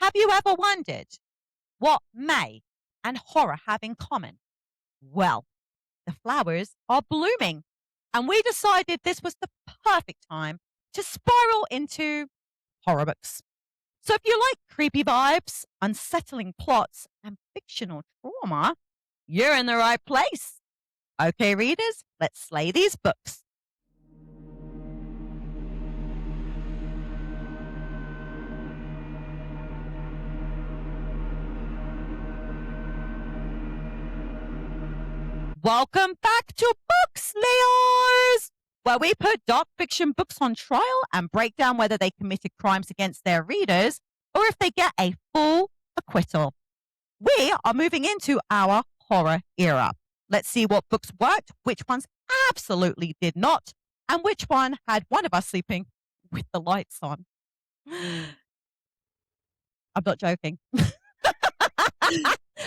Have you ever wondered what May and horror have in common? Well, the flowers are blooming, and we decided this was the perfect time to spiral into horror books. So if you like creepy vibes, unsettling plots, and fictional trauma, you're in the right place. Okay, readers, let's slay these books. Welcome back to Bookslayers, where we put dark fiction books on trial and break down whether they committed crimes against their readers or if they get a full acquittal. We are moving into our horror era. Let's see what books worked, which ones absolutely did not, and which one had one of us sleeping with the lights on. I'm not joking.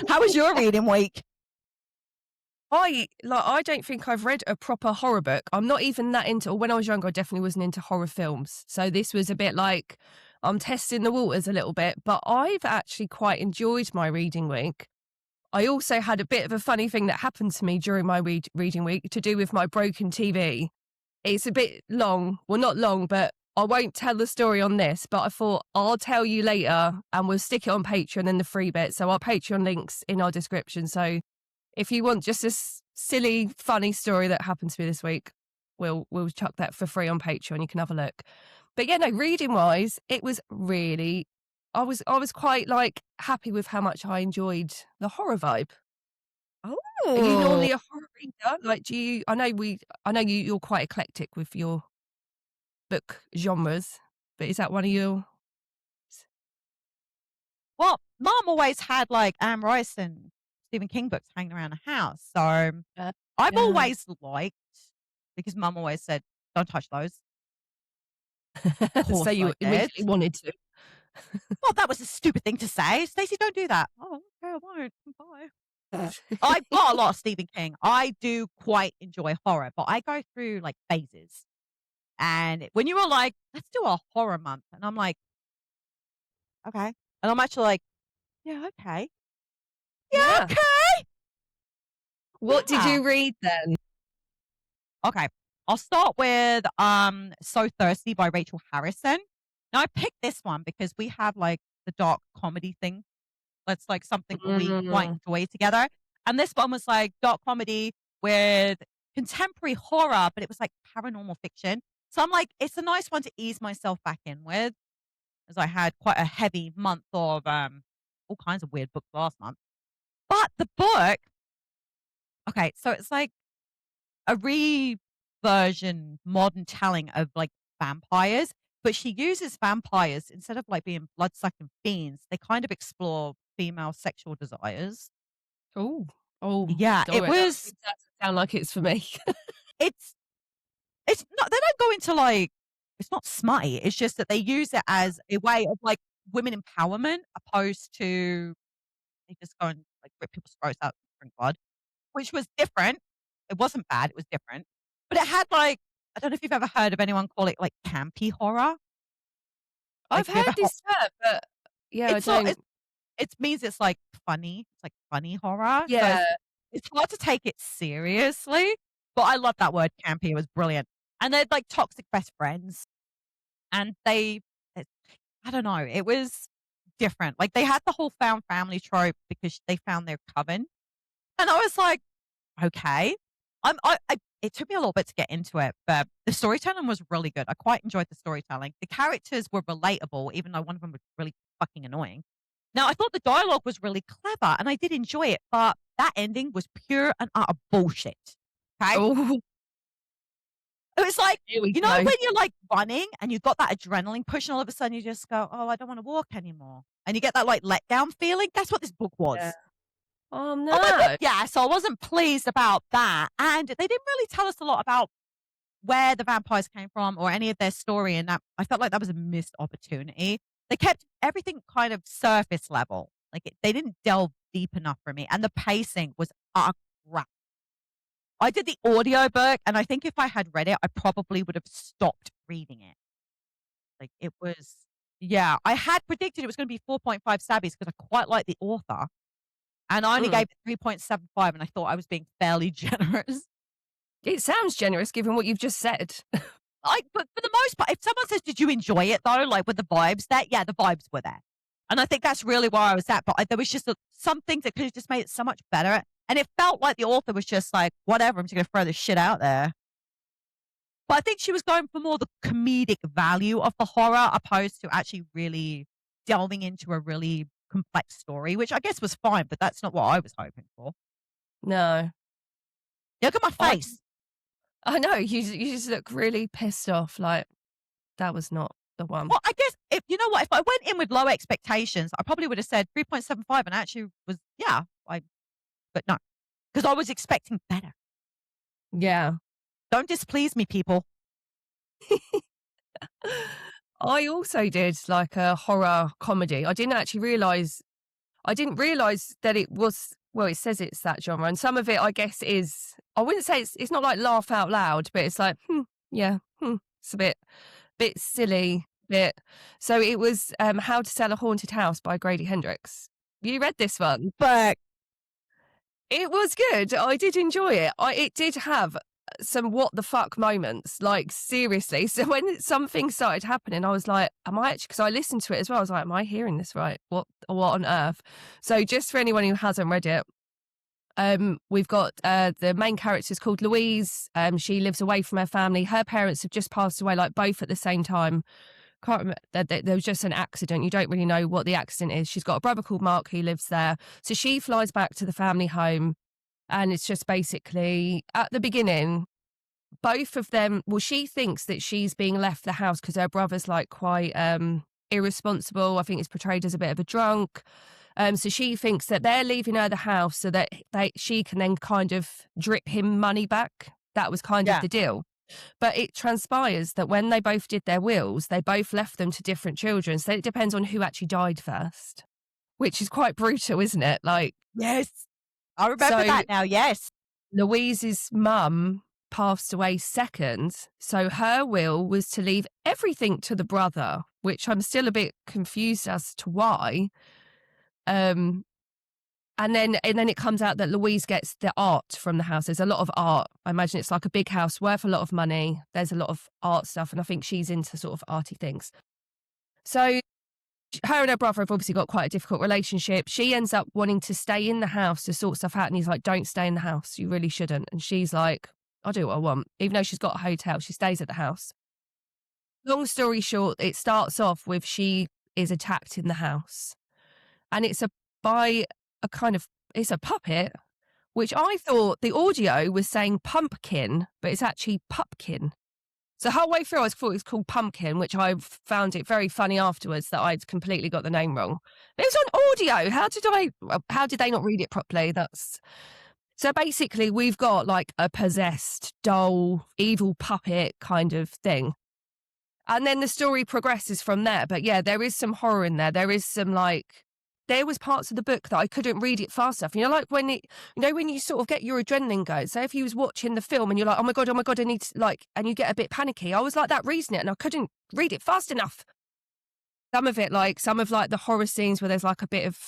How was your reading week? I don't think I've read a proper horror book. I'm not even that into, or when I was younger, I definitely wasn't into horror films. So this was a bit like I'm testing the waters a little bit, but I've actually quite enjoyed my reading week. I also had a bit of a funny thing that happened to me during my reading week to do with my broken TV. It's a bit long. Well, not long, but I won't tell the story on this, but I thought I'll tell you later and we'll stick it on Patreon in the free bit. So our Patreon links in our description. So if you want just a silly, funny story that happened to me this week, we'll chuck that for free on Patreon. You can have a look. But yeah, no, reading wise, it was really, I was quite like happy with how much I enjoyed the horror vibe. Oh, Are you normally a horror reader? Like, do you? I know you're quite eclectic with your book genres, but is that one of your? Well, Mom always had like Anne Rice and Stephen King books hanging around the house. So I've always liked, because Mum always said, don't touch those. So you immediately wanted to. Well, that was a stupid thing to say. Stacey, don't do that. Oh, okay, I won't. Bye. I've got a lot of Stephen King. I do quite enjoy horror, but I go through like phases. And when you were like, let's do a horror month, and I'm like, okay. And I'm actually like, yeah, okay. Yeah, okay. What did you read then? Okay. I'll start with So Thirsty by Rachel Harrison. Now I picked this one because we have like the dark comedy thing. That's like something that we quite enjoy together. And this one was like dark comedy with contemporary horror, but it was like paranormal fiction. So I'm like, it's a nice one to ease myself back in with, as I had quite a heavy month of all kinds of weird books last month. But the book, okay, so it's like a version, modern telling of like vampires, but she uses vampires instead of like being blood-sucking fiends. They kind of explore female sexual desires. Oh, yeah, it was. That doesn't sound like it's for me. it's not. They don't go into like. It's not smutty. It's just that they use it as a way of like women empowerment, opposed to they just go and like rip people's throats out and drink blood, which was different. It wasn't bad. It was different. But it had like, I don't know if you've ever heard of anyone call it like campy horror. I've heard this term, but yeah, I don't. It means it's like funny. It's like funny horror. Yeah. So it's hard to take it seriously. But I love that word campy. It was brilliant. And they're like toxic best friends. And I don't know, it was different. Like they had the whole found family trope because they found their coven. And I was like, okay. It took me a little bit to get into it, but the storytelling was really good. I quite enjoyed the storytelling. The characters were relatable, even though one of them was really fucking annoying. Now, I thought the dialogue was really clever, and I did enjoy it, but that ending was pure and utter bullshit. Okay? Oh. It was like, you know, when you're like running and you've got that adrenaline push, and all of a sudden you just go, oh, I don't want to walk anymore. And you get that like letdown feeling. That's what this book was. Yeah. Oh, no. Oh, my God. Yeah, so I wasn't pleased about that. And they didn't really tell us a lot about where the vampires came from or any of their story. And that I felt like that was a missed opportunity. They kept everything kind of surface level. Like they didn't delve deep enough for me. And the pacing was crap. I did the audiobook, and I think if I had read it, I probably would have stopped reading it. Like it was Yeah, I had predicted it was gonna be 4.5 stabbies because I quite like the author, and I only Mm. gave it 3.75, and I thought I was being fairly generous. It sounds generous given what you've just said. But for the most part, if someone says, "Did you enjoy it though?" Like with the vibes there, yeah, the vibes were there. And I think that's really where I was at. But there was just some things that could have just made it so much better. And it felt like the author was just like, whatever, I'm just going to throw this shit out there. But I think she was going for more the comedic value of the horror opposed to actually really delving into a really complex story, which I guess was fine, but that's not what I was hoping for. No. Look at my I face. I know, you just look really pissed off, like, that was not the one. Well, I guess if you know what, if I went in with low expectations, I probably would have said 3.75 and actually was, yeah, but no, because I was expecting better. Yeah. Don't displease me, people. I also did, like, a horror comedy. I didn't realise that it was well, it says it's that genre, and some of it, I guess, is I wouldn't say it's not like laugh out loud, but it's like, yeah, it's a bit silly, bit so it was, How to Sell a Haunted House by Grady Hendrix. You read this one? But It was good. I did enjoy it. It did have some what the fuck moments, like seriously. So when some things started happening, I was like, am I actually, because I listened to it as well. I was like, am I hearing this right? What on earth? So just for anyone who hasn't read it, we've got the main character is called Louise. She lives away from her family. Her parents have just passed away, like both at the same time. Can't remember. There was just an accident. You don't really know what the accident is. She's got a brother called Mark who lives there. So she flies back to the family home. And it's just basically at the beginning, both of them, well, she thinks that she's being left the house because her brother's like quite irresponsible. I think it's portrayed as a bit of a drunk. So she thinks that they're leaving her the house so that she can then kind of drip him money back. That was kind of yeah, the deal. But it transpires that when they both did their wills, they both left them to different children. So it depends on who actually died first, which is quite brutal, isn't it? Like, yes, I remember so that now. Yes, Louise's mum passed away second. So her will was to leave everything to the brother, which I'm still a bit confused as to why. Um, and then it comes out that Louise gets the art from the house. There's a lot of art. I imagine it's like a big house worth a lot of money. There's a lot of art stuff, and I think she's into sort of arty things. So her and her brother have obviously got quite a difficult relationship. She ends up wanting to stay in the house to sort stuff out, and he's like, "Don't stay in the house. You really shouldn't." And she's like, "I'll do what I want." Even though she's got a hotel, she stays at the house. Long story short, it starts off with she is attacked in the house, and it's by a kind of it's a puppet, which I thought the audio was saying pumpkin, but it's actually pupkin. So halfway through, I thought it was called Pumpkin, which I found it very funny afterwards that I'd completely got the name wrong. It was on audio. How did they not read it properly? So basically we've got like a possessed doll, evil puppet kind of thing. And then the story progresses from there. But yeah, there is some horror in there. There is some there was parts of the book that I couldn't read it fast enough. You know, like when when you sort of get your adrenaline going. So if you was watching the film and you're like, oh my God, I need to and you get a bit panicky. I was like that reading it and I couldn't read it fast enough. Some of the horror scenes where there's like a bit of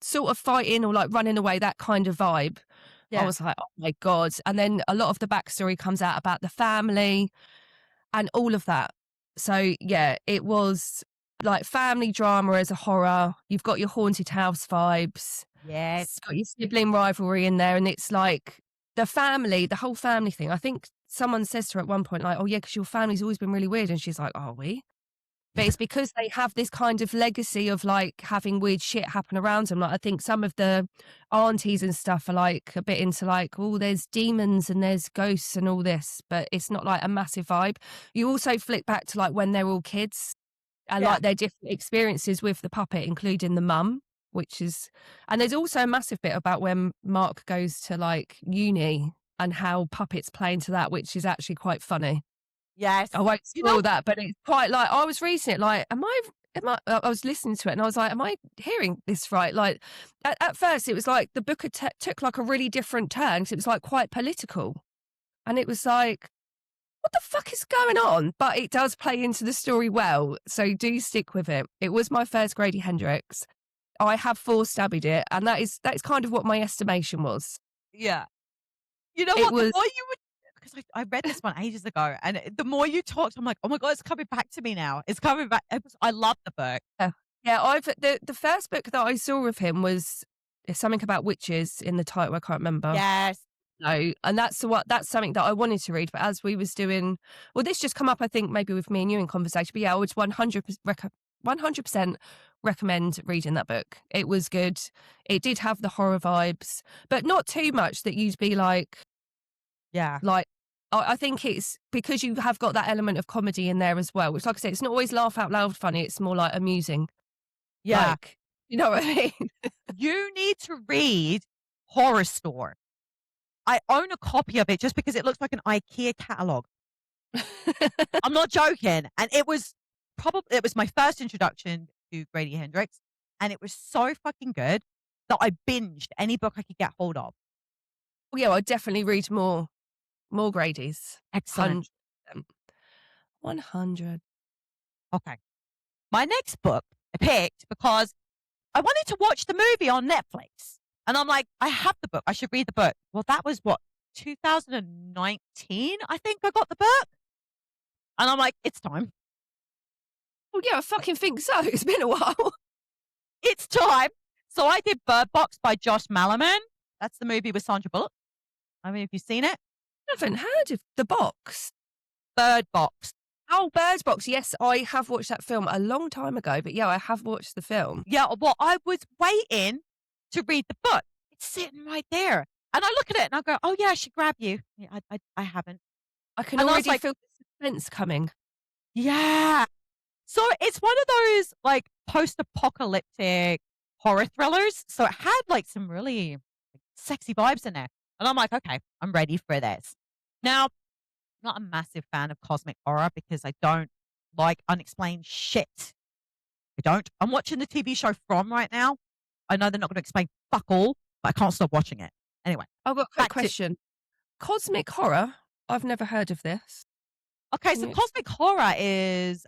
sort of fighting or like running away, that kind of vibe. I yeah, was like, oh my God. And then a lot of the backstory comes out about the family and all of that. So yeah, it was like family drama as a horror. You've got your haunted house vibes. yes, It's got your sibling rivalry in there, and it's like the whole family thing. I think someone says to her at one point, like, "Oh yeah, because your family's always been really weird," and she's like, "Are we?" But it's because they have this kind of legacy of like having weird shit happen around them. Like I think some of the aunties and stuff are like a bit into like, oh, there's demons and there's ghosts and all this, but it's not like a massive vibe. You also flick back to like when they're all kids and yeah, like their different experiences with the puppet, including the mum, and there's also a massive bit about when Mark goes to like uni and how puppets play into that, which is actually quite funny. yes. I won't You know, spoil that, but it's quite like I was reading it like, I was listening to it and I was like, am I hearing this right? Like at first it was like the book took like a really different turn because it was like quite political. And it was like, what the fuck is going on? But it does play into the story well, so do stick with it. It was my first Grady Hendrix. I have four-stabbied it, and that is kind of what my estimation was. Yeah. You know It what? The was more you would, because I read this one ages ago, and the more you talked, I'm like, oh my God, it's coming back to me now. It's coming back. I love the book. yeah, the first book that I saw of him was something about witches in the title. I can't remember. Yes. No, and that's something that I wanted to read, but as we was doing, well, this just come up, I think, maybe with me and you in conversation, but yeah, I would 100% recommend reading that book. It was good. It did have the horror vibes, but not too much that you'd be like, Yeah. I think it's because you have got that element of comedy in there as well, which, like I said, it's not always laugh out loud funny. It's more like amusing. Yeah. Like, you know what I mean? You need to read Horror Store. I own a copy of it just because it looks like an IKEA catalog. I'm not joking. And it was my first introduction to Grady Hendrix. And it was so fucking good that I binged any book I could get hold of. Well, yeah, I'd definitely read more Grady's. Excellent. 100. Okay. My next book I picked because I wanted to watch the movie on Netflix. And I'm like, I have the book. I should read the book. Well, that was what, 2019, I think I got the book. And I'm like, it's time. Well, yeah, I fucking think so. It's been a while. It's time. So I did Bird Box by Josh Malerman. That's the movie with Sandra Bullock. I mean, have you seen it? I haven't heard of The Box. Bird Box. Oh, Bird Box. Yes, I have watched that film a long time ago, but yeah, I have watched the film. Yeah, well, I was waiting to read the book. It's sitting right there. And I look at it and I go, oh, yeah, I should grab you. Yeah, I haven't. I can And I was already like, feel the suspense coming. Yeah. So it's one of those like post-apocalyptic horror thrillers. So it had like some really sexy vibes in there. And I'm like, okay, I'm ready for this. Now, I'm not a massive fan of cosmic horror because I don't like unexplained shit. I don't. I'm watching the TV show From right now. I know they're not going to explain fuck all, but I can't stop watching it. Anyway. I've got a quick question. Cosmic horror? I've never heard of this. Okay, so cosmic horror is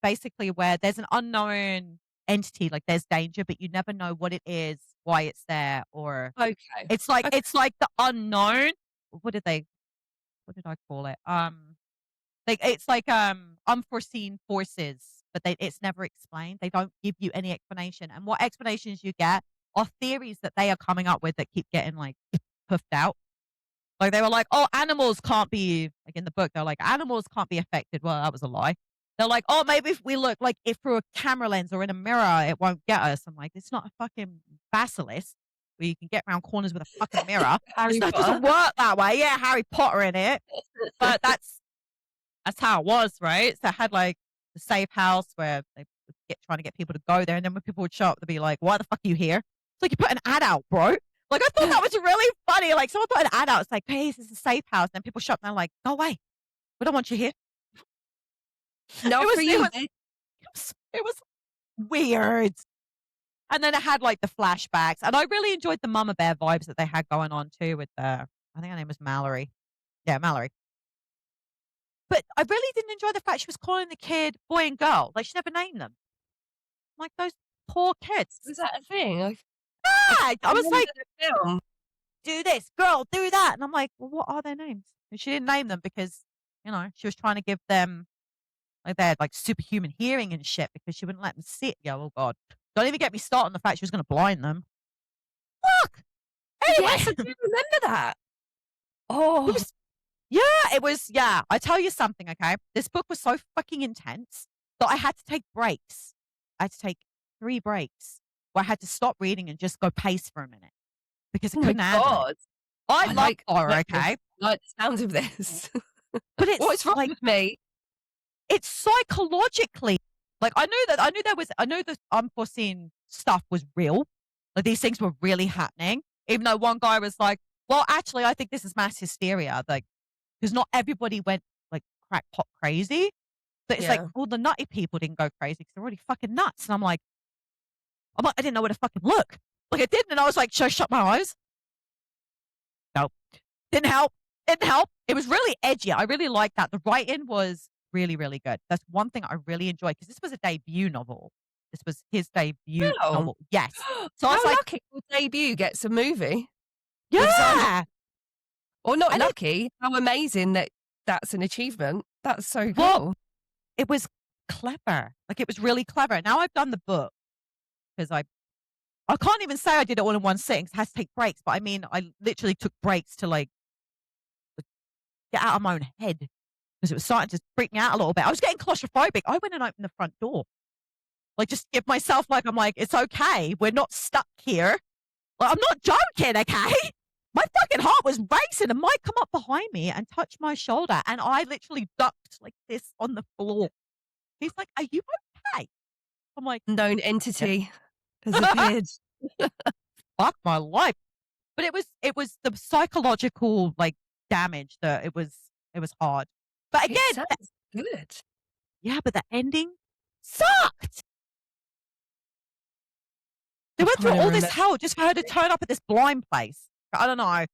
basically where there's an unknown entity, like there's danger, but you never know what it is, why it's there, or Okay. it's like the unknown. What did I call it? It's like unforeseen forces, but it's never explained. They don't give you any explanation. And what explanations you get are theories that they are coming up with that keep getting like puffed out. Like they were like, oh, animals can't be, like in the book, they're like, animals can't be affected. Well, that was a lie. They're like, oh, maybe if we look like if through a camera lens or in a mirror, it won't get us. I'm like, it's not a fucking basilisk where you can get around corners with a fucking mirror. It doesn't work that way. Yeah, Harry Potter in it. But that's how it was, right? So it had like the safe house where they would trying to get people to go there. And then when people would show up, they'd be like, why the fuck are you here? It's like you put an ad out, bro. Like, I thought that was really funny. Like, someone put an ad out. It's like, hey, this is a safe house. And people shop and they're like, go away. We don't want you here. No, it was weird. And then it had, like, the flashbacks. And I really enjoyed the Mama Bear vibes that they had going on, too, with I think her name was Mallory. Yeah, Mallory. But I really didn't enjoy the fact she was calling the kid boy and girl. Like, she never named them. Like, those poor kids. Was that a thing? I was like, do this, girl, do that. And I'm like, well, what are their names? And she didn't name them because, you know, she was trying to give them, like, they had, like, superhuman hearing and shit because she wouldn't let them see it. Yeah, oh, God. Don't even get me started on the fact she was going to blind them. Fuck! Anyway. Yes, I do remember that. Oh. It was, I tell you something, okay? This book was so fucking intense that I had to take breaks. I had to take 3 breaks where I had to stop reading and just go pace for a minute because I couldn't handle it. I like horror, okay? I like the sounds of this. But it's what's wrong with me? It's psychologically, like, I knew the unforeseen stuff was real. Like, these things were really happening, even though one guy was like, well, actually, I think this is mass hysteria. Like, because not everybody went like crackpot crazy. But it's like, all the nutty people didn't go crazy because they're already fucking nuts. And I'm like, I didn't know where to fucking look. Like, I didn't. And I was like, should I shut my eyes? No. Didn't help. It helped. It was really edgy. I really liked that. The writing was really, really good. That's one thing I really enjoyed because this was a debut novel. This was his debut Oh, novel. Yes. So I was how like, lucky your debut gets a movie with Sandra, yeah. or not And it, lucky, how amazing that that's an achievement. That's so well, cool. it was clever. Like it was really clever. Now I've done the book because I can't even say I did it all in one sitting 'cause I had to take breaks, but I mean, I literally took breaks to like get out of my own head because it was starting to freak me out a little bit. I was getting claustrophobic. I went and opened the front door. Like, just give myself like, I'm like, it's okay. We're not stuck here. Like, I'm not joking, okay? My fucking heart was racing and Mike come up behind me and touched my shoulder and I literally ducked like this on the floor. He's like, are you okay? I'm like, Known yeah. entity has appeared. Fuck my life. But it was the psychological like damage that it was hard. But It again, sounds good. yeah, but the ending sucked. They I'm went through trying to all this remember. hell just for her to turn up at this blind place. I don't know.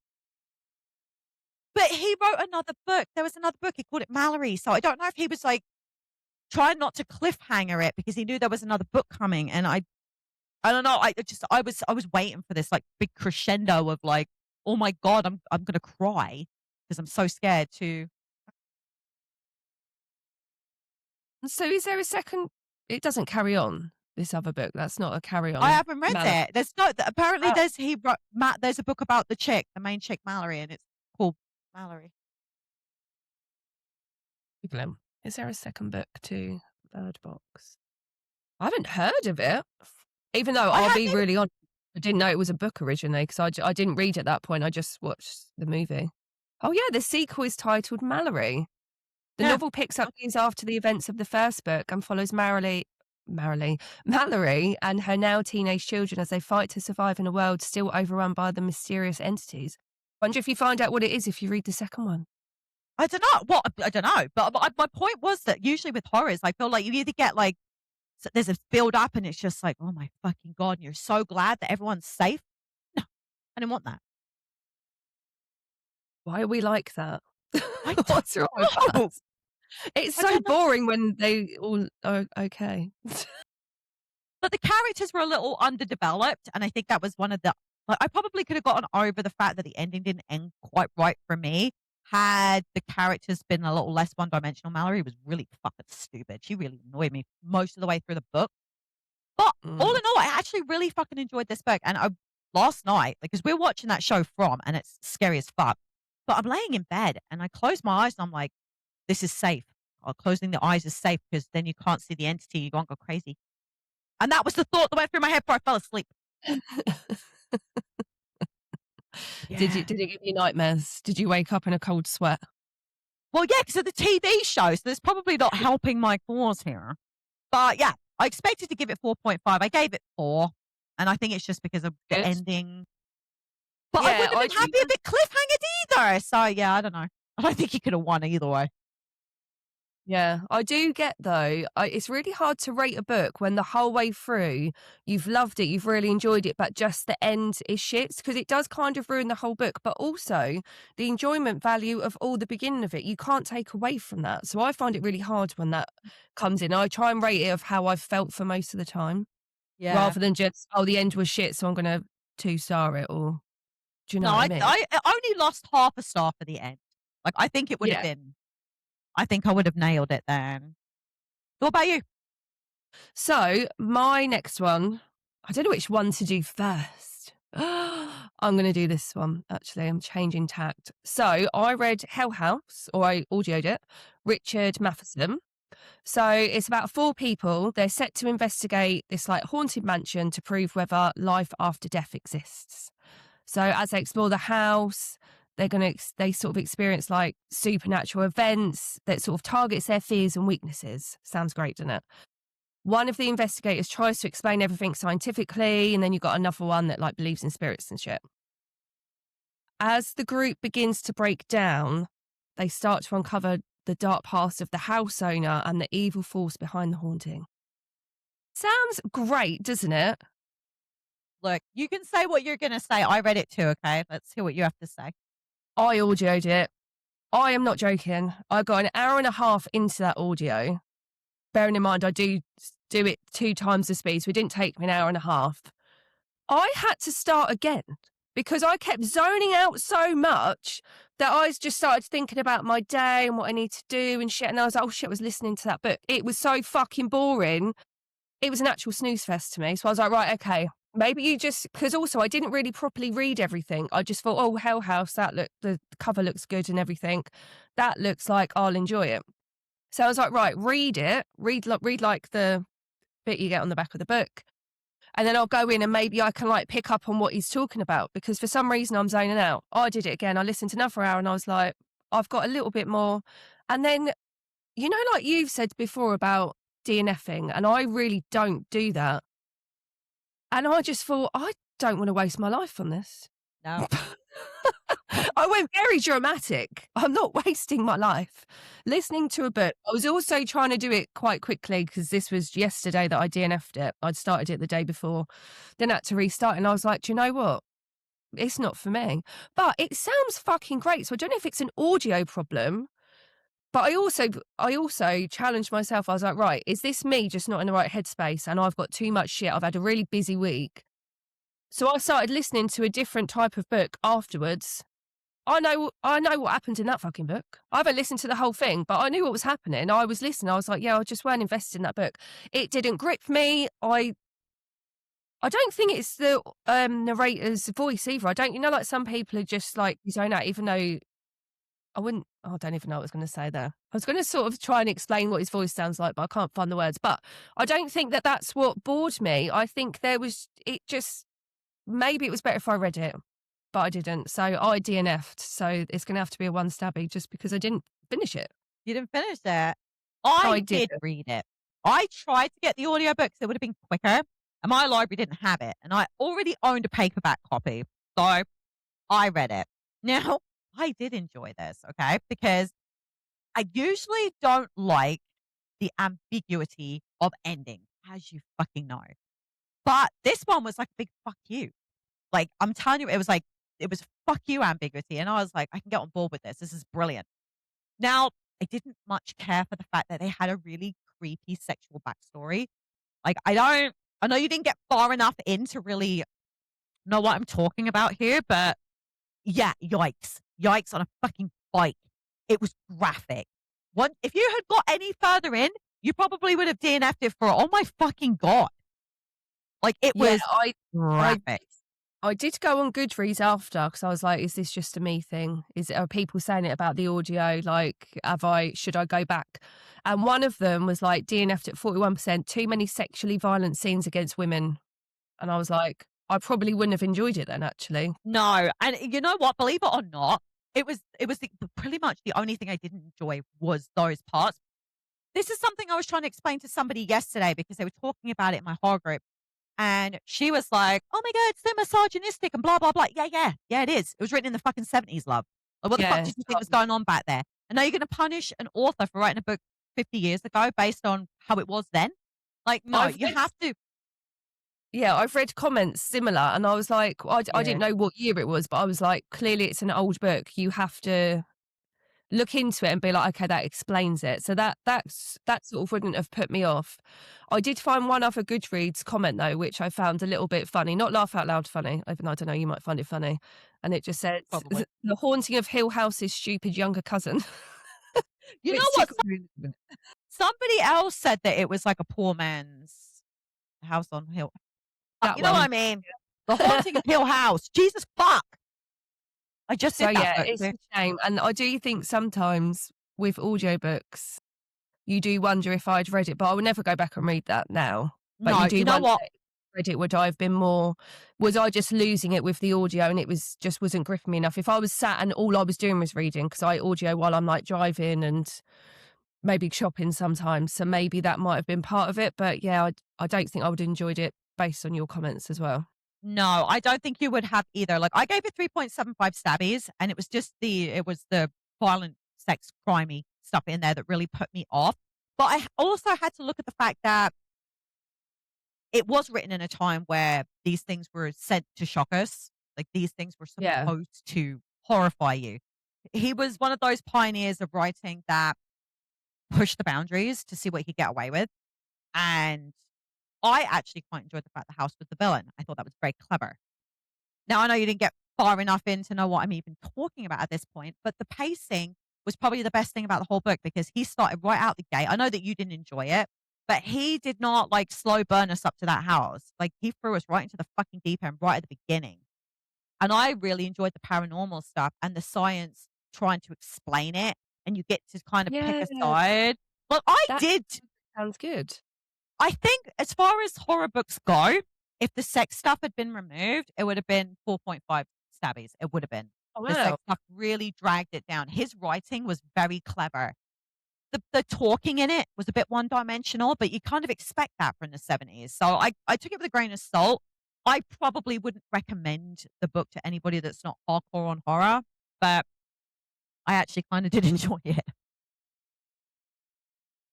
But he wrote another book. There was another book. He called it Mallory. So I don't know if he was like trying not to cliffhanger it because he knew there was another book coming. And I don't know. I was waiting for this like big crescendo of like, oh my God, I'm gonna cry because I'm so scared to. So is there a second? It doesn't carry on, this other book. That's not a carry I on. haven't read Mallory. it. There's no. Apparently, Oh, there's a book about the chick, the main chick, Mallory, and it's called Mallory. Evelyn, is there a second book to Bird Box? I haven't heard of it. Even though I I'll be hadn't even. really honest, I didn't know it was a book originally because I didn't read at that point. I just watched the movie. Oh yeah, the sequel is titled Mallory. The Yeah. novel picks up years after the events of the first book and follows Mallory and her now teenage children as they fight to survive in a world still overrun by the mysterious entities. Wonder if you find out what it is if you read the second one. I don't know. Well, I don't know. But my point was that usually with horrors, I feel like you either get like there's a build up and it's just like, oh my fucking God, and you're so glad that everyone's safe. No, I didn't want that. Why are we like that? I What's wrong with don't know. us? It's I so don't know. boring when they all are okay. But the characters were a little underdeveloped, and I think that was one of the. Like, I probably could have gotten over the fact that the ending didn't end quite right for me. Had the characters been a little less one-dimensional, Mallory was really fucking stupid. She really annoyed me most of the way through the book. But all Mm. in all, I actually really fucking enjoyed this book. And last night, because we're watching that show From, and it's scary as fuck. But I'm laying in bed and I close my eyes and I'm like, this is safe. Closing the eyes is safe because then you can't see the entity. You won't go crazy. And that was the thought that went through my head before I fell asleep. Did Yeah. it give you nightmares? Did you wake up in a cold sweat? Well, yeah, because of the TV show. So it's probably not helping my cause here. But yeah, I expected to give it 4.5. I gave it 4. And I think it's just because of the Good. ending. But I Yeah, wouldn't have been happy if it cliffhangered either. So yeah, I don't know. I don't think he could have won either way. yeah, I do get though. It's really hard to rate a book when the whole way through you've loved it, you've really enjoyed it, but just the end is shit because it does kind of ruin the whole book. But also the enjoyment value of all the beginning of it, you can't take away from that. So I find it really hard when that comes in. I try and rate it of how I've felt for most of the time, Yeah. rather than just the end was shit, so I'm gonna 2-star it. Or do you know No, what I mean? I only lost half a star for the end. Like I think it would have Yeah. been. I think I would have nailed it then. What about you? So my next one, I don't know which one to do first. I'm going to do this one, actually. I'm changing tact. So I read Hell House, or I audioed it, Richard Matheson. So it's about 4 people. They're set to investigate this like haunted mansion to prove whether life after death exists. So as they explore the house, they sort of experience like supernatural events that sort of targets their fears and weaknesses. Sounds great, doesn't it? One of the investigators tries to explain everything scientifically, and then you've got another one that like believes in spirits and shit. As the group begins to break down, they start to uncover the dark past of the house owner and the evil force behind the haunting. Sounds great, doesn't it? Look, you can say what you're gonna say. I read it too, okay? Let's hear what you have to say. I audioed it. I am not joking. I got an hour and a half into that audio. Bearing in mind, I do it 2 times the speed, so it didn't take me an hour and a half. I had to start again because I kept zoning out so much that I just started thinking about my day and what I need to do and shit. And I was like, oh shit, I was listening to that book. It was so fucking boring. It was an actual snooze fest to me. So I was like, right, okay. Maybe you just, because also I didn't really properly read everything. I just thought, oh, Hell House, the cover looks good and everything. That looks like I'll enjoy it. So I was like, right, read it. Read like the bit you get on the back of the book. And then I'll go in and maybe I can like pick up on what he's talking about, because for some reason I'm zoning out. I did it again. I listened to another hour and I was like, I've got a little bit more. And then, you know, like you've said before about DNFing, and I really don't do that. And I just thought, I don't want to waste my life on this. No. I went very dramatic. I'm not wasting my life listening to a book. I was also trying to do it quite quickly because this was yesterday that I DNF'd it. I'd started it the day before, then had to restart. And I was like, do you know what? It's not for me. But it sounds fucking great. So I don't know if it's an audio problem, but I also challenged myself. I was like, right, is this me just not in the right headspace? And I've got too much shit. I've had a really busy week. So I started listening to a different type of book afterwards. I know what happened in that fucking book. I haven't listened to the whole thing, but I knew what was happening. I was listening. I was like, yeah, I just weren't invested in that book. It didn't grip me. I don't think it's the narrator's voice either. I don't, you know, like some people are just like you zone out, even though I don't even know what I was going to say there. I was going to sort of try and explain what his voice sounds like, but I can't find the words. But I don't think that that's what bored me. I think maybe it was better if I read it, but I didn't. So I DNF'd. So it's going to have to be a one stabby just because I didn't finish it. You didn't finish it. I did did. read it. I tried to get the audiobooks. It would have been quicker. And my library didn't have it. And I already owned a paperback copy. So I read it. Now, I did enjoy this, okay? Because I usually don't like the ambiguity of endings, as you fucking know. But this one was like a big fuck you. Like, I'm telling you, it was fuck you ambiguity. And I was like, I can get on board with this. This is brilliant. Now, I didn't much care for the fact that they had a really creepy sexual backstory. Like, I know you didn't get far enough in to really know what I'm talking about here, but yeah, yikes. Yikes on a fucking bike. It was graphic. If you had got any further in, you probably would have DNF'd it for, oh my fucking God. Like, it was graphic. I did go on Goodreads after because I was like, is this just a me thing? Are people saying it about the audio? Like, should I go back? And one of them was like, DNF'd at 41%, too many sexually violent scenes against women. And I was like, I probably wouldn't have enjoyed it then, actually. No. And you know what? Believe it or not, it was pretty much the only thing I didn't enjoy was those parts. This is something I was trying to explain to somebody yesterday because they were talking about it in my horror group. And she was like, oh my God, it's so misogynistic and blah, blah, blah. Yeah, it is. It was written in the fucking 70s, love. Like, what the fuck did you think was going on back there? And now you're going to punish an author for writing a book 50 years ago based on how it was then? Like, no, you have to. Yeah, I've read comments similar and I was like, I didn't know what year it was, but I was like, clearly it's an old book. You have to look into it and be like, okay, that explains it. So that sort of wouldn't have put me off. I did find one other Goodreads comment though, which I found a little bit funny, not laugh out loud funny, even though I don't know, you might find it funny. And it just says, Probably. the haunting of Hill House's stupid younger cousin. You know what? Somebody else said that it was like a poor man's house on Hill. You know what I mean? The haunting of Hill House. Jesus fuck. I just said that. Yeah, it's a shame. And I do think sometimes with audiobooks, you do wonder if I'd read it, but I would never go back and read that now. But no, you do you know what? Read it, would I have been more, was I just losing it with the audio and it wasn't gripping me enough? If I was sat and all I was doing was reading, because I audio while I'm like driving and maybe shopping sometimes, so maybe that might have been part of it. But yeah, I don't think I would have enjoyed it based on your comments as well. No, I don't think you would have either. Like, I gave it 3.75 stabbies, and it was the violent, sex, crimey stuff in there that really put me off. But I also had to look at the fact that it was written in a time where these things were sent to shock us. Like, these things were supposed to horrify you. he was one of those pioneers of writing that pushed the boundaries to see what he could get away with. And I actually quite enjoyed the fact the house was the villain. I thought that was very clever. Now, I know you didn't get far enough in to know what I'm even talking about at this point, but the pacing was probably the best thing about the whole book because he started right out the gate. I know that you didn't enjoy it, but he did not like slow burn us up to that house. Like he threw us right into the fucking deep end right at the beginning. And I really enjoyed the paranormal stuff and the science trying to explain it. And you get to kind of pick Yeah, a side. Well, I that did. sounds good. I think as far as horror books go, if the sex stuff had been removed, it would have been 4.5 stabbies. It would have been. Oh, The sex wow. stuff really dragged it down. His writing was very clever. The talking in it was a bit one dimensional, but you kind of expect that from the 70s. So I took it with a grain of salt. I probably wouldn't recommend the book to anybody that's not hardcore on horror, but I actually kind of did enjoy it.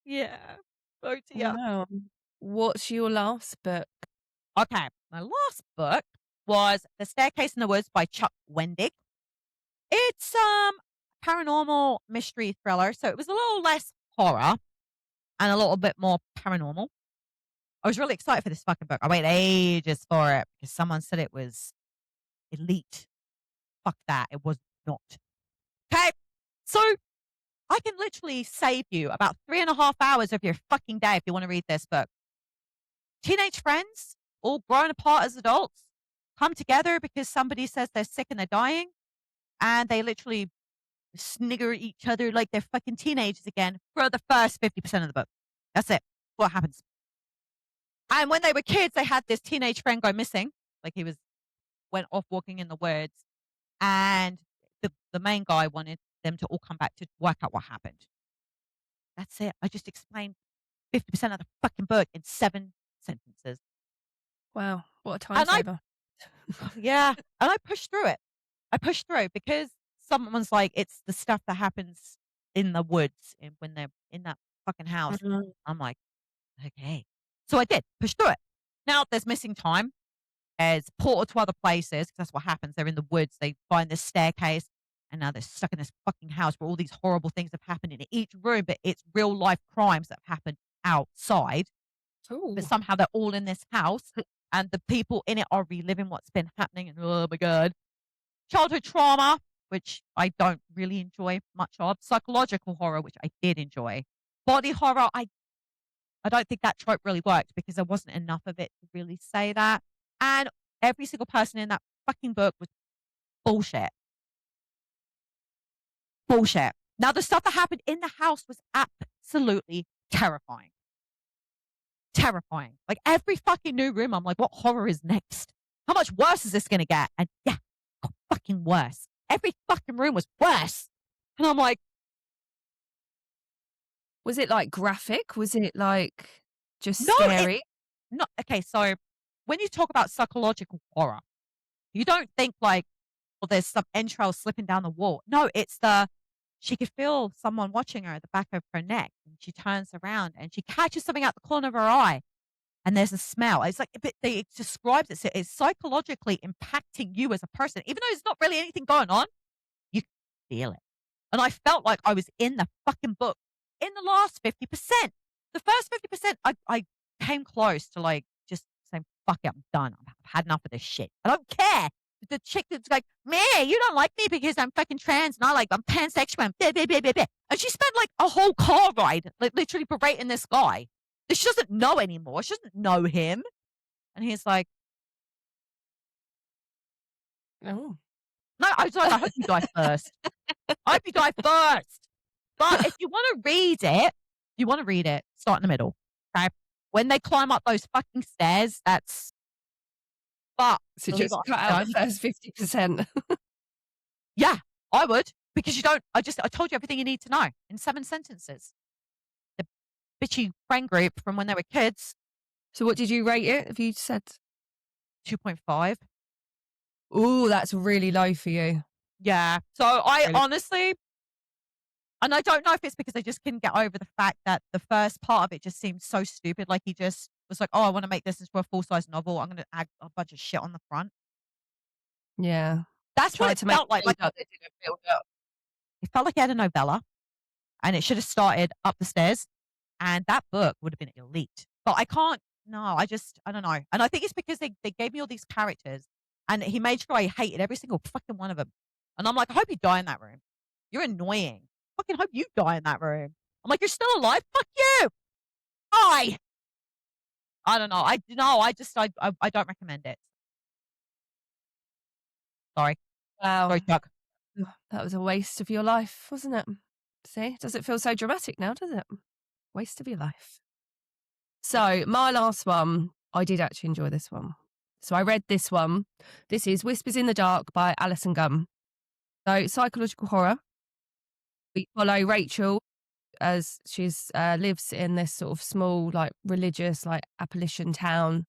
Yeah. Oh dear. Wow. What's your last book? Okay, my last book was The Staircase in the Woods by Chuck Wendig. It's paranormal mystery thriller, so it was a little less horror and a little bit more paranormal. I was really excited for this fucking book. I waited ages for it because someone said it was elite. Fuck that. It was not. Okay. So I can literally save you about 3.5 hours of your fucking day if you want to read this book. Teenage friends, all grown apart as adults, come together because somebody says they're sick and they're dying, and they literally snigger at each other like they're fucking teenagers again for the first 50% of the book. That's it. What happens. And when they were kids, they had this teenage friend go missing. Like went off walking in the woods. And the main guy wanted them to all come back to work out what happened. That's it. I just explained 50% of the fucking book in 7 sentences. Wow, what a time And I, saver. yeah, and I pushed through it. I pushed through because someone's like, it's the stuff that happens in the woods and when they're in that fucking house. Mhm. I'm like, okay. So I did push through it. Now there's missing time. There's portal to other places because that's what happens. They're in the woods. They find this staircase and now they're stuck in this fucking house where all these horrible things have happened in each room, but it's real life crimes that have happened outside. But Ooh. somehow they're all in this house and the people in it are reliving what's been happening. And oh my God. Childhood trauma, which I don't really enjoy much of. Psychological horror, which I did enjoy. Body horror, I don't think that trope really worked because there wasn't enough of it to really say that. And every single person in that fucking book was bullshit. Bullshit. Now, the stuff that happened in the house was absolutely terrifying. Terrifying. Like every fucking new room, I'm like, what horror is next? How much worse is this going to get? And yeah, got fucking worse. Every fucking room was worse. And I'm like, Was it, like, graphic? Was it, like, just no, scary? not okay. So when you talk about psychological horror, you don't think like, well, there's some entrails slipping down the wall. No, it's she could feel someone watching her at the back of her neck, and she turns around and she catches something out the corner of her eye, and there's a smell. It's like it describes it. So it's psychologically impacting you as a person, even though there's not really anything going on. You can feel it, and I felt like I was in the fucking book in the last 50%. The first 50%, I came close to like just saying, "Fuck it, I'm done. I've had enough of this shit. I don't care." The chick that's like, "Man, you don't like me because I'm fucking trans and I'm pansexual." And blah, blah, blah, blah, blah. And she spent like a whole car ride, like literally berating this guy that she doesn't know anymore. She doesn't know him. And he's like, Oh. "No, I was like, I hope you die first. I hope you die first." But if you want to read it, start in the middle. Okay. When they climb up those fucking stairs, that's but So believe just it cut or out not, the first 50%. yeah, I would because you don't. I told you everything you need to know in 7 sentences. The bitchy friend group from when they were kids, So what did you rate it? Have you said? 2.5. Ooh, that's really low for you. Yeah. So I Really? honestly, and I don't know if it's because I just couldn't get over the fact that the first part of it just seemed so stupid. Like he just was like, "Oh, I want to make this into a full size novel. I'm going to add a bunch of shit on the front." Yeah. That's what Tried it to make felt like. build up, they didn't build up. It felt like he had a novella, and it should have started up the stairs, and that book would have been elite. But I can't. No, I don't know. And I think it's because they gave me all these characters, and he made sure I hated every single fucking one of them. And I'm like, I hope you die in that room. You're annoying. Fucking hope you die in that room. I'm like, you're still alive. Fuck you. Die. I don't know. I no. I just I don't recommend it. Sorry. Wow. Sorry, Chuck. Ugh, that was a waste of your life, wasn't it? See? Does it feel so dramatic now, does it? Waste of your life. So, my last one, I did actually enjoy this one. So, I read this one. This is Whispers in the Dark by Alison Gunn. So, psychological horror. We follow Rachel as she's lives in this sort of small, like religious, like Appalachian town.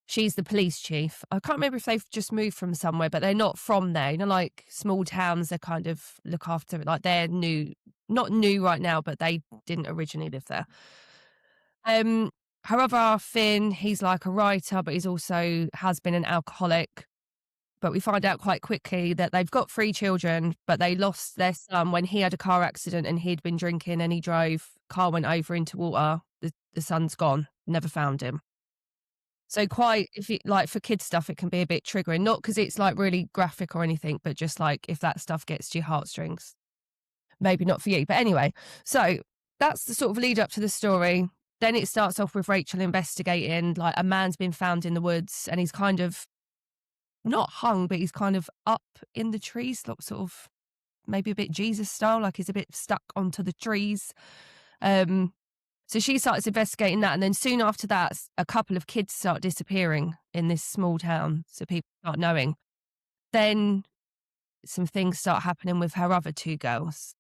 She's the police chief. I can't remember if they've just moved from somewhere, but they're not from there. You know, like small towns, they kind of look after it. Like they're new, not new right now, but they didn't originally live there. Her other half, Finn, he's like a writer, but he's also has been an alcoholic. But we find out quite quickly that they've got 3 children, but they lost their son when he had a car accident and he'd been drinking and he drove. Car went over into water. The son's gone. Never found him. So quite, if it like for kids stuff, it can be a bit triggering. Not because it's like really graphic or anything, but just like if that stuff gets to your heartstrings, maybe not for you. But anyway, so that's the sort of lead up to the story. Then it starts off with Rachel investigating, like a man's been found in the woods and he's kind of not hung, but he's kind of up in the trees, sort of maybe a bit Jesus style, like he's a bit stuck onto the trees. So she starts investigating that. And then soon after that, a couple of kids start disappearing in this small town. So people start knowing. Then some things start happening with her other 2 girls.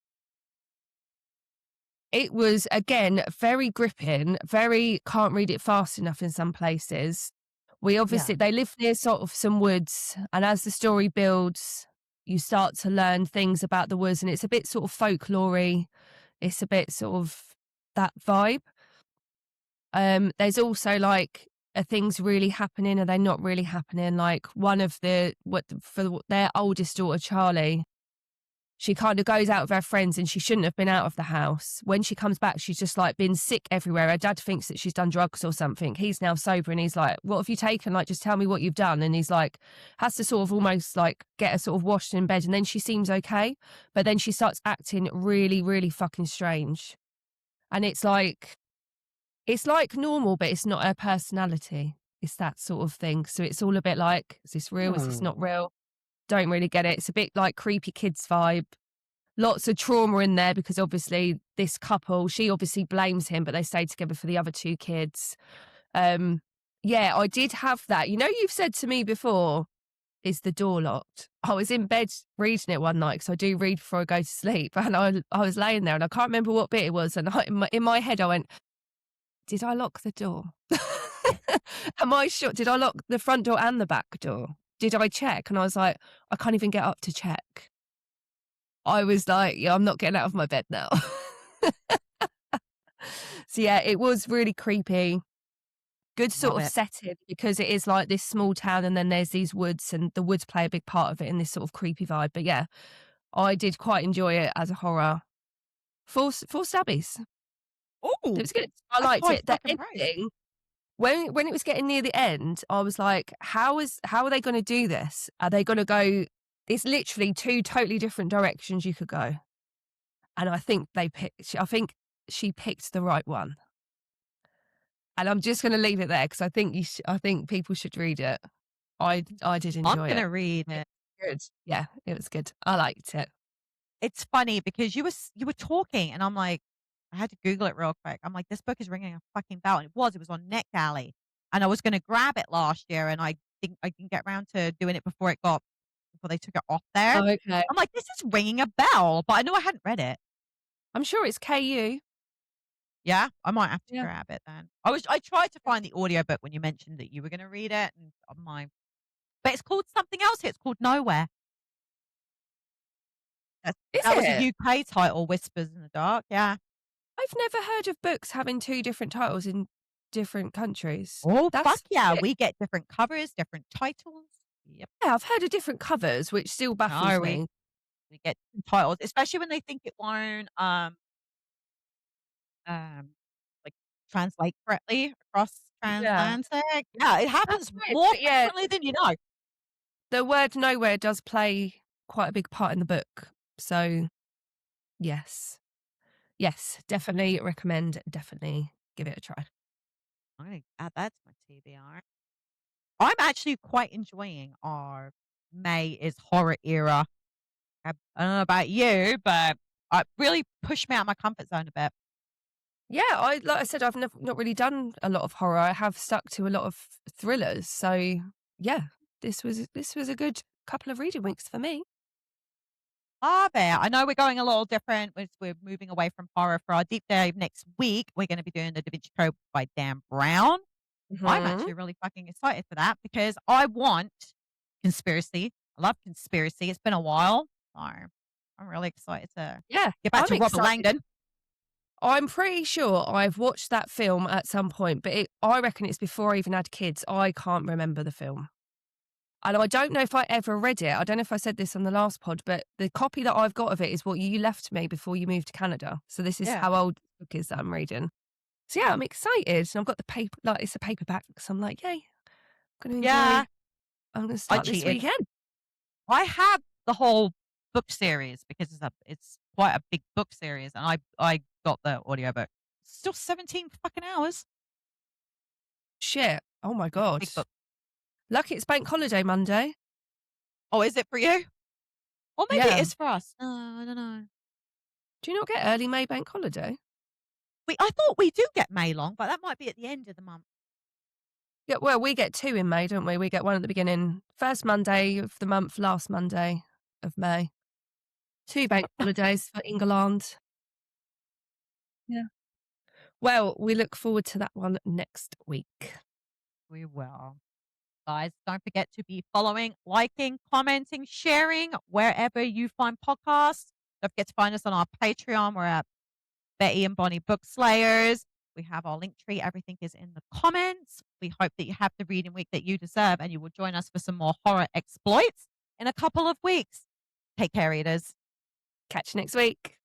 It was, again, very gripping, very can't read it fast enough in some places. We obviously, they live near sort of some woods. And as the story builds, you start to learn things about the woods. And it's a bit sort of folklore-y. It's a bit sort of that vibe. There's also like, are things really happening? Are they not really happening? Like one of for their oldest daughter, Charlie, she kind of goes out with her friends and she shouldn't have been out of the house. When she comes back, she's just like been sick everywhere. Her dad thinks that she's done drugs or something. He's now sober and he's like, what have you taken? Like, just tell me what you've done. And he's like, has to sort of almost like get her sort of washed in bed. And then she seems okay. But then she starts acting really, really fucking strange. And it's like normal, but it's not her personality. It's that sort of thing. So it's all a bit like, is this real? Is this not real? Don't really get it. It's a bit like creepy kids vibe. Lots of trauma in there because obviously this couple, she obviously blames him, but they stayed together for the other 2 kids. Yeah, I did have that. You know, you've said to me before, is the door locked? I was in bed reading it one night because I do read before I go to sleep. And I was laying there and I can't remember what bit it was. And in my head, I went, did I lock the door? Am I sure? Did I lock the front door and the back door? Did I check? And I was like, I can't even get up to check. I was like, yeah, I'm not getting out of my bed now. So yeah, it was really creepy. Good sort of setting because it is like this small town and then there's these woods and the woods play a big part of it in this sort of creepy vibe. But yeah, I did quite enjoy it as a horror. 4 stabbies. Oh, it was good. I liked it. The ending, when it was getting near the end, I was like, how are they going to do this? Are they going to go? It's literally 2 totally different directions you could go, and I think she picked the right one. And I'm just going to leave it there because I think people should read it. I did enjoy it. I'm gonna read it. Good. Yeah, it was good. I liked it. It's funny because you were talking and I'm like, I had to Google it real quick. I'm like, this book is ringing a fucking bell. And it was on NetGalley. And I was going to grab it last year and I think I can get around to doing it before they took it off there. Oh, okay. I'm like, this is ringing a bell, but I know I hadn't read it. I'm sure it's KU. Yeah, I might have to grab it then. I tried to find the audiobook when you mentioned that you were going to read it and but it's called something else. It's called Nowhere. That was a UK title, Whispers in the Dark. Yeah. I've never heard of books having 2 different titles in different countries. Oh, fuck yeah. We get different covers, different titles. Yep. Yeah, I've heard of different covers, which still baffles me. We get titles, especially when they think it won't, um, like, translate correctly across Yeah. transatlantic. Yeah, it That's happens weird, more but yeah, frequently than you know. the word nowhere does play quite a big part in the book. So, yes. Yes, definitely recommend, definitely give it a try. I'm gonna add that to my TBR. I'm actually quite enjoying our May is horror era. I don't know about you, but it really pushed me out of my comfort zone a bit. Yeah, like I said, I've not really done a lot of horror. I have stuck to a lot of thrillers. So, yeah, this was a good couple of reading weeks for me. Ah, there. I know we're going a little different. We're moving away from horror for our deep dive next week. We're going to be doing the Da Vinci Code by Dan Brown. I'm Mhm. actually really fucking excited for that because I want conspiracy. I love conspiracy. It's been a while. So I'm really excited to Yeah, get back I'm to Robert excited. Langdon. I'm pretty sure I've watched that film at some point, but I reckon it's before I even had kids. I can't remember the film. And I don't know if I ever read it. I don't know if I said this on the last pod, but the copy that I've got of it is what you left me before you moved to Canada. So this is Yeah. how old the book is that I'm reading. So yeah, I'm excited. And I've got the paper, like it's a paperback. So I'm like, yay, I'm going to Yeah. enjoy. I'm going to I start this cheated. weekend. I have the whole book series because it's quite a big book series, and I got the audiobook. Still 17 fucking hours. Shit. Oh my God. Big book. Lucky it's bank holiday Monday. Oh, is it for you? Or maybe it Yeah. is for us. No, I don't know. Do you not get early May bank holiday? I thought we do get May long, but that might be at the end of the month. Yeah, well, we get two in May, don't we? We get one at the beginning, first Monday of the month, last Monday of May. Two bank holidays for England. Yeah. Well, we look forward to that one next week. We will. Guys, don't forget to be following, liking, commenting, sharing wherever you find podcasts. Don't forget to find us on our Patreon. We're at Betty and Bonnie Bookslayers. We have our link tree. Everything is in the comments. We hope that you have the reading week that you deserve and you will join us for some more horror exploits in a couple of weeks. Take care, readers. Catch you next week.